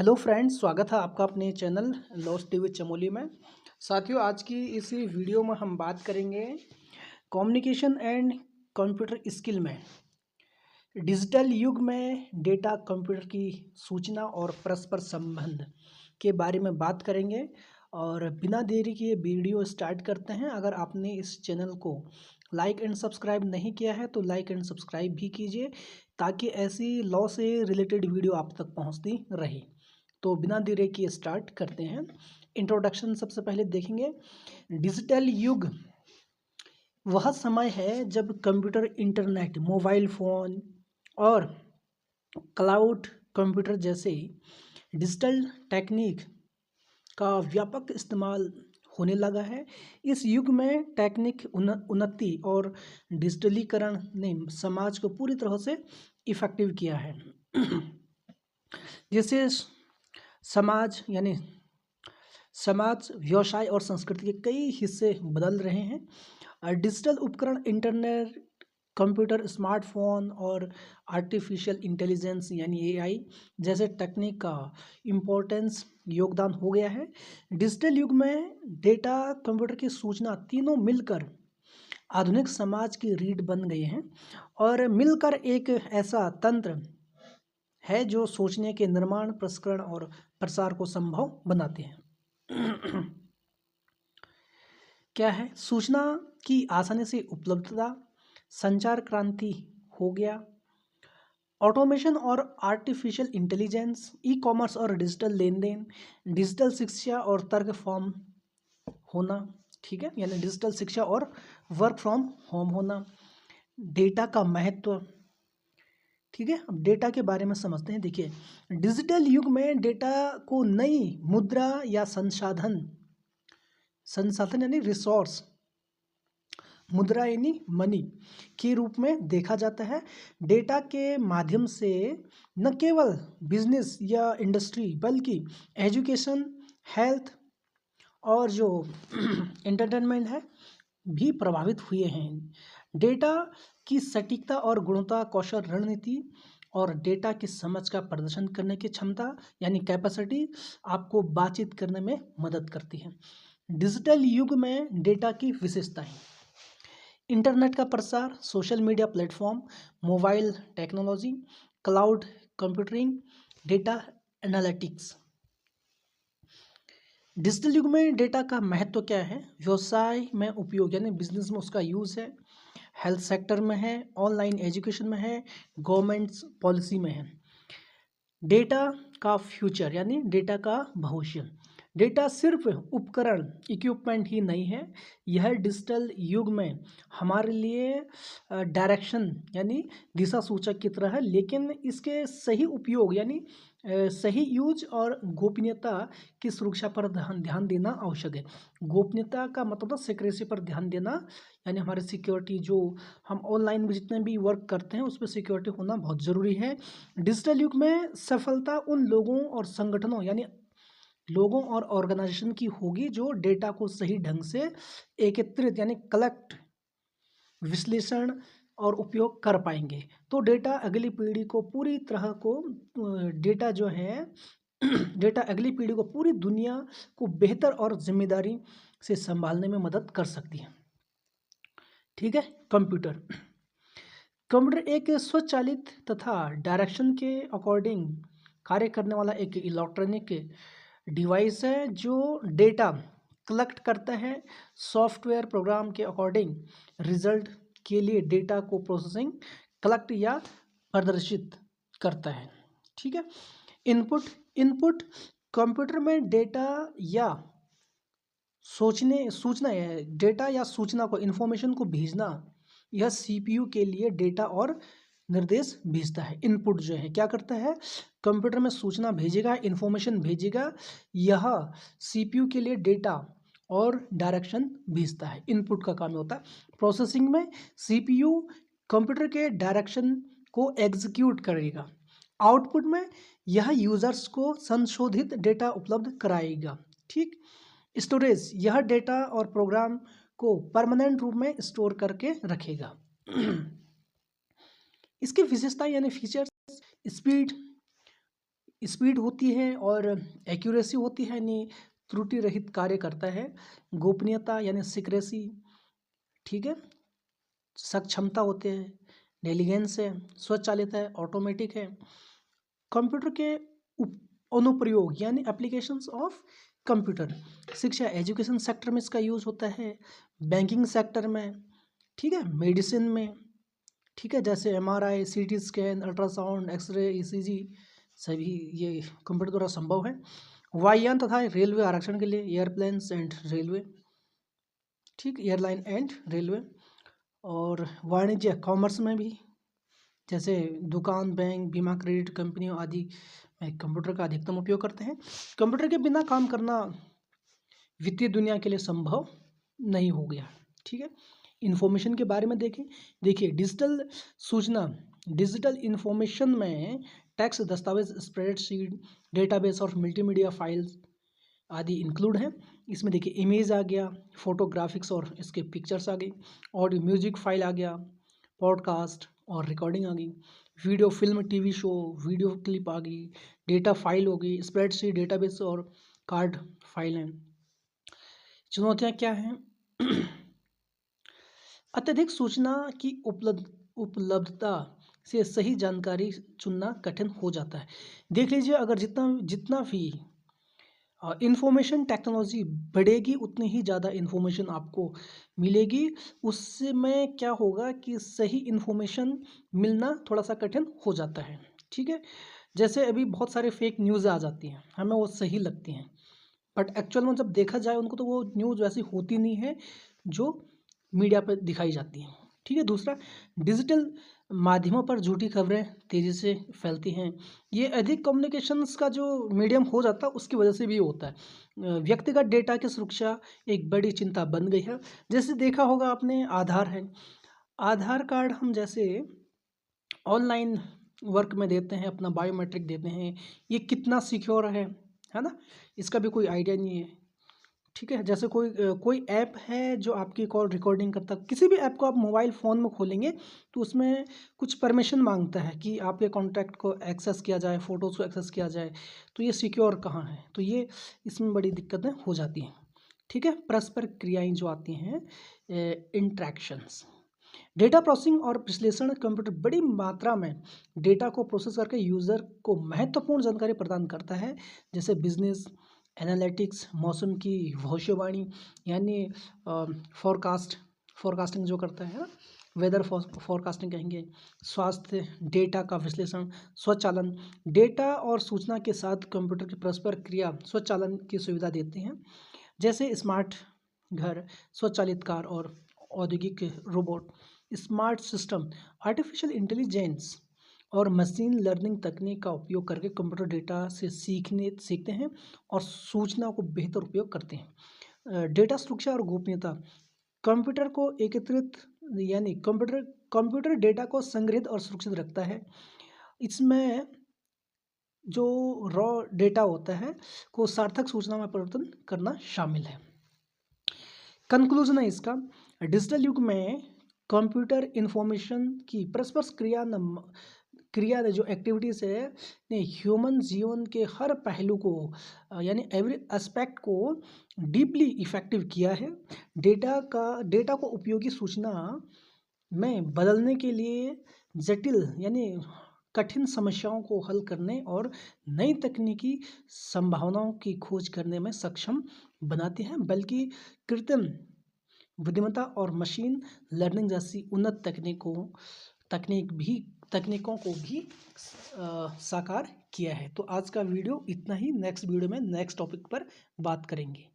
Hello friends, स्वागत है आपका अपने चैनल लॉस टीवी चमोली में। साथियों, आज की इस वीडियो में हम बात करेंगे कम्युनिकेशन एंड कंप्यूटर स्किल में डिजिटल युग में डेटा कंप्यूटर की सूचना और परस्पर संबंध के बारे में बात करेंगे। और बिना देरी के वीडियो स्टार्ट करते हैं। अगर आपने इस चैनल को लाइक एंड सब्सक्राइब नहीं किया है तो लाइक एंड सब्सक्राइब भी कीजिए, ताकि ऐसी लॉ से रिलेटेड वीडियो आप तक पहुंचती रहे। तो बिना देरी के स्टार्ट करते हैं। इंट्रोडक्शन सबसे पहले देखेंगे। डिजिटल युग वह समय है जब कंप्यूटर, इंटरनेट, मोबाइल फ़ोन और क्लाउड कंप्यूटर जैसे डिजिटल टेक्निक का व्यापक इस्तेमाल होने लगा है। इस युग में टेक्निक उन्नति और डिजिटलीकरण ने समाज को पूरी तरह से इफ़ेक्टिव किया है। जिससे समाज यानी समाज, व्यवसाय और संस्कृति के कई हिस्से बदल रहे हैं। डिजिटल उपकरण, इंटरनेट, कंप्यूटर, स्मार्टफोन और आर्टिफिशियल इंटेलिजेंस यानी एआई जैसे तकनीक का इम्पोर्टेंस योगदान हो गया है। डिजिटल युग में डेटा, कंप्यूटर की सूचना तीनों मिलकर आधुनिक समाज की रीढ़ बन गए हैं और मिलकर एक ऐसा तंत्र है जो सोचने के निर्माण, प्रसंस्करण और प्रसार को संभव बनाते हैं। क्या है? सूचना की आसानी से उपलब्धता, संचार क्रांति हो गया, ऑटोमेशन और आर्टिफिशियल इंटेलिजेंस, ई कॉमर्स और डिजिटल लेन देन, डिजिटल शिक्षा और तर्क फॉर्म होना, ठीक है, यानी डिजिटल शिक्षा और वर्क फ्रॉम होम होना, डेटा का महत्व, ठीक है। अब डेटा के बारे में समझते हैं। देखिए, डिजिटल युग में डेटा को नई मुद्रा या संसाधन यानी रिसोर्स, मुद्रा यानी मनी के रूप में देखा जाता है। डेटा के माध्यम से न केवल बिजनेस या इंडस्ट्री बल्कि एजुकेशन, हेल्थ और जो एंटरटेनमेंट है भी प्रभावित हुए हैं। डेटा की सटीकता और गुणवत्ता, कौशल, रणनीति और डेटा की समझ का प्रदर्शन करने की क्षमता यानी कैपेसिटी आपको बातचीत करने में मदद करती है। डिजिटल युग में डेटा की विशेषताएं: इंटरनेट का प्रसार, social media platform, mobile technology, cloud computing, data analytics. Digital युग में डेटा का महत्व क्या है? व्यवसाय में उपयोग यानी बिजनेस में उसका यूज़ है, हेल्थ सेक्टर में है, ऑनलाइन एजुकेशन में है, गवर्नमेंट्स पॉलिसी में है। डेटा का फ्यूचर यानी डेटा का भविष्य। डेटा सिर्फ उपकरण, इक्विपमेंट ही नहीं है, यह डिजिटल युग में हमारे लिए डायरेक्शन यानी दिशा सूचक की तरह है। लेकिन इसके सही उपयोग यानी सही यूज और गोपनीयता की सुरक्षा पर ध्यान देना आवश्यक है। गोपनीयता का मतलब सिक्रेसी पर ध्यान देना, यानी हमारे सिक्योरिटी, जो हम ऑनलाइन में जितने भी वर्क करते हैं उस पर सिक्योरिटी होना बहुत ज़रूरी है। डिजिटल युग में सफलता उन लोगों और संगठनों यानी लोगों और ऑर्गेनाइजेशन की होगी जो डेटा को सही ढंग से एकत्रित यानी कलेक्ट, विश्लेषण और उपयोग कर पाएंगे। तो डेटा अगली पीढ़ी को पूरी तरह को डेटा जो है डेटा अगली पीढ़ी को पूरी दुनिया को बेहतर और जिम्मेदारी से संभालने में मदद कर सकती है। ठीक है। कंप्यूटर एक स्वचालित तथा डायरेक्शन के अकॉर्डिंग कार्य करने वाला एक इलेक्ट्रॉनिक डिवाइस है जो डेटा कलेक्ट करता है। सॉफ्टवेयर प्रोग्राम के अकॉर्डिंग रिजल्ट के लिए डेटा को प्रोसेसिंग, कलेक्ट या प्रदर्शित करता है। ठीक है। इनपुट कंप्यूटर में डेटा या डेटा या सूचना को, इन्फॉर्मेशन को भेजना, यह सीपीयू के लिए डेटा और निर्देश भेजता है। इनपुट जो है क्या करता है? कंप्यूटर में सूचना भेजेगा, इन्फॉर्मेशन भेजेगा, यह सीपीयू के लिए डेटा और डायरेक्शन भेजता है। इनपुट का काम होता है। प्रोसेसिंग में सीपीयू कंप्यूटर के डायरेक्शन को एग्जीक्यूट करेगा। आउटपुट में यह यूजर्स को संशोधित डेटा उपलब्ध कराएगा। ठीक। स्टोरेज, यह डेटा और प्रोग्राम को परमानेंट रूप में स्टोर करके रखेगा। इसकी विशेषता यानी फीचर्स: स्पीड, स्पीड होती है और एक्यूरेसी होती है, यानी त्रुटि रहित कार्य करता है। गोपनीयता यानी सिक्रेसी, ठीक है। सक्षमता होते हैं, इंटेलिजेंस है, स्वचालित है, ऑटोमेटिक है। कंप्यूटर के अनुप्रयोग यानी एप्लीकेशंस ऑफ कंप्यूटर, शिक्षा एजुकेशन सेक्टर में इसका यूज़ होता है, बैंकिंग सेक्टर में, ठीक है, मेडिसिन में, ठीक है, जैसे MRI, CT scan, ultrasound, x-ray, ECG सभी ये कंप्यूटर द्वारा संभव है। वायुयान तथा रेलवे आरक्षण के लिए एयरप्लेन्स एंड रेलवे, ठीक, एयरलाइन एंड रेलवे। और वाणिज्य कॉमर्स में भी, जैसे दुकान, बैंक, बीमा, क्रेडिट कंपनियों आदि में कंप्यूटर का अधिकतम उपयोग करते हैं। कंप्यूटर के बिना काम करना वित्तीय दुनिया के लिए संभव नहीं हो गया, ठीक है। इन्फॉर्मेशन के बारे में देखिए डिजिटल सूचना, डिजिटल इन्फॉर्मेशन में टेक्स्ट, दस्तावेज, स्प्रेडशीट, डेटाबेस और मल्टीमीडिया फाइल्स आदि इंक्लूड हैं। इसमें देखिए इमेज आ गया, फोटोग्राफिक्स और इसके पिक्चर्स आ गई, ऑडियो म्यूजिक फाइल आ गया, पॉडकास्ट और रिकॉर्डिंग आ गई, video, film, TV show, video clip आ गई, डेटा फाइल हो गई, स्प्रेडशीट, डेटाबेस और कार्ड फाइल हैं। चुनौतियाँ क्या हैं? अत्यधिक सूचना की उपलब्धता से सही जानकारी चुनना कठिन हो जाता है। देख लीजिए, अगर जितना जितना भी इंफॉर्मेशन टेक्नोलॉजी बढ़ेगी उतनी ही ज़्यादा इंफॉर्मेशन आपको मिलेगी। उससे में क्या होगा कि सही इंफॉर्मेशन मिलना थोड़ा सा कठिन हो जाता है, ठीक है। जैसे अभी बहुत सारे फेक न्यूज़ आ जाती हैं, हमें वो सही लगती हैं, बट एक्चुअल में जब देखा जाए उनको तो वो न्यूज़ वैसी होती नहीं है जो मीडिया पर दिखाई जाती हैं, ठीक है। दूसरा, डिजिटल माध्यमों पर झूठी खबरें तेज़ी से फैलती हैं। ये अधिक कम्युनिकेशंस का जो मीडियम हो जाता है उसकी वजह से भी होता है। व्यक्तिगत डेटा की सुरक्षा एक बड़ी चिंता बन गई है। जैसे देखा होगा आपने, आधार है, आधार कार्ड हम जैसे ऑनलाइन वर्क में देते हैं, अपना बायोमेट्रिक देते हैं, ये कितना सिक्योर है ना, इसका भी कोई आइडिया नहीं है, ठीक है। जैसे कोई ऐप है जो आपकी कॉल रिकॉर्डिंग करता है, किसी भी ऐप को आप मोबाइल फ़ोन में खोलेंगे तो उसमें कुछ परमिशन मांगता है कि आपके कॉन्टैक्ट को एक्सेस किया जाए, फ़ोटोज़ को एक्सेस किया जाए, तो ये सिक्योर कहाँ है? तो ये इसमें बड़ी दिक्कतें हो जाती हैं, ठीक है। परस्पर क्रियाएँ जो आती हैं, इंटरैक्शंस, डेटा प्रोसेसिंग और विश्लेषण, कंप्यूटर बड़ी मात्रा में डेटा को प्रोसेस करके यूज़र को महत्वपूर्ण जानकारी प्रदान करता है, जैसे बिजनेस एनालिटिक्स, मौसम की भविष्यवाणी यानी फोरकास्टिंग जो करता है ना, वेदर फोरकास्टिंग कहेंगे, स्वास्थ्य डेटा का विश्लेषण, स्वचालन, डेटा और सूचना के साथ कंप्यूटर की परस्पर क्रिया स्वचालन की सुविधा देते हैं, जैसे स्मार्ट घर, स्वचालित कार और औद्योगिक robot. Smart system artificial intelligence और मशीन लर्निंग तकनीक का उपयोग करके कंप्यूटर डेटा से सीखते हैं और सूचना को बेहतर उपयोग करते हैं। डेटा सुरक्षा और गोपनीयता, कंप्यूटर को एकत्रित यानी कंप्यूटर डेटा को संग्रहित और सुरक्षित रखता है। इसमें जो रॉ डेटा होता है को सार्थक सूचना में परिवर्तन करना शामिल है। कंक्लूजन है इसका, डिजिटल युग में कंप्यूटर इंफॉर्मेशन की परस्पर क्रिया जो एक्टिविटीज़ है ने ह्यूमन जीवन के हर पहलू को यानी एवरी एस्पेक्ट को डीपली इफेक्टिव किया है। डेटा को उपयोगी सूचना में बदलने के लिए जटिल यानी कठिन समस्याओं को हल करने और नई तकनीकी संभावनाओं की खोज करने में सक्षम बनाती हैं, बल्कि कृत्रिम बुद्धिमत्ता और मशीन लर्निंग जैसी उन्नत तकनीकों को भी साकार किया है। तो आज का वीडियो इतना ही, नेक्स्ट वीडियो में नेक्स्ट टॉपिक पर बात करेंगे।